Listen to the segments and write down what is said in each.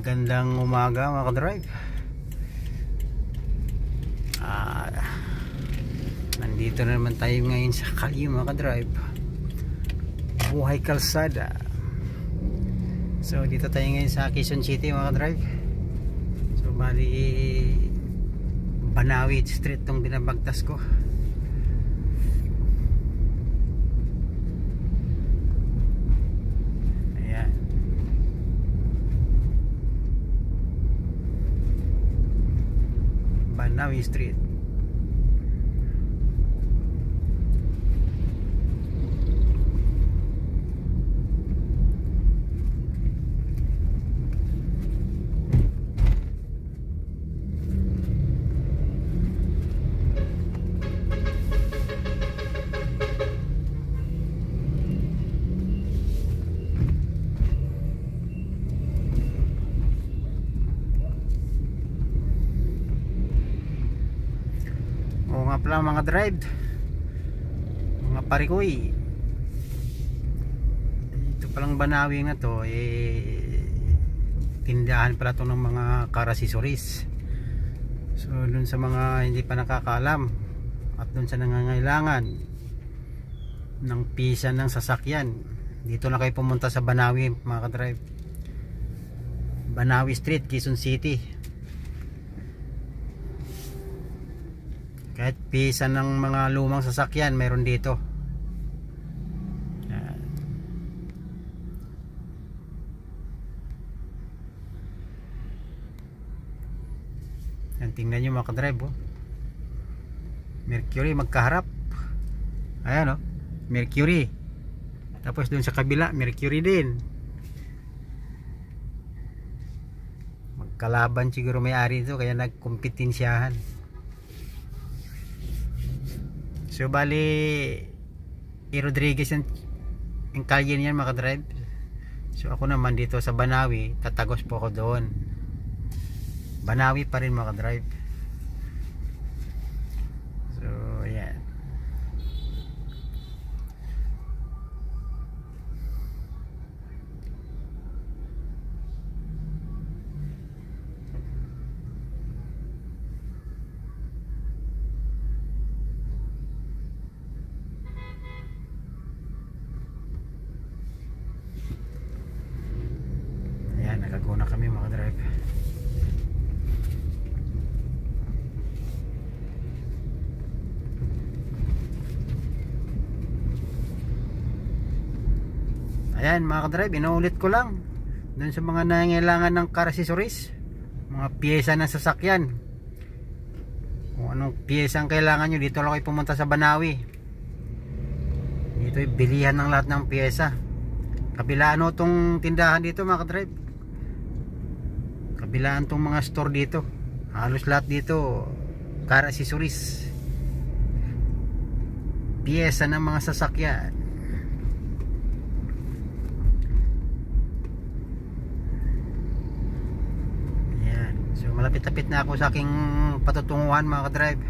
Magandang umaga mga ka-drive. Nandito na naman tayo ngayon sa Kalye mga ka-drive. Buhay kalsada. So dito tayo ngayon sa Quezon City mga ka-drive. So bali Banawi Street tong binabagtas ko. Banawi Street. Nga pala mga drive, mga parikoy, ito palang Banawi nga to tindahan pala to ng mga car accessories. So dun sa mga hindi pa nakakaalam at dun sa nangangailangan ng pisa ng sasakyan, dito na kayo pumunta sa Banawi mga ka-drive. Banawi Street, Quezon City. Kahit pisa ng mga lumang sasakyan meron dito. Yan, tingnan nyo mga ka-drive, oh. Mercury magkaharap. Ayan, oh, Mercury. Tapos dun sa kabila Mercury din. Magkalaban siguro may-ari ito, kaya nagkompetensyahan. So bali Rodriguez yung kalye niyan mga ka-drive. So ako naman dito sa Banawi, tatagos po ako doon. Banawi pa rin mga ka-drive. So ayan. Nakago na kami mga drive. Ayan mga drive, inuulit ko lang dun sa mga nangangailangan ng car accessories, mga piyesa ng sasakyan, kung anong piyesa ang kailangan nyo, dito lang kayo pumunta sa Banawi. Dito ay bilihan ng lahat ng piyesa. Kabilaan o tong tindahan dito mga drive, kabilaan tong mga store dito, halos lahat dito car accessories, piyesa ng mga sasakyan. Ayan. So malapit-lapit na ako sa aking patutunguhan mga ka-drive.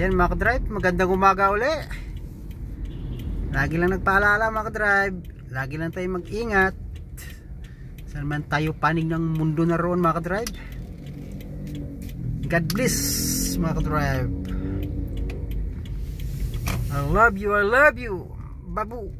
Ayan mga ka-drive, magandang umaga uli. Lagi lang nagpaalala mga ka-drive, lagi lang tayo mag-ingat. Saan man tayo panig ng mundo na roon mga ka-drive. God bless mga ka-drive. I love you, babu.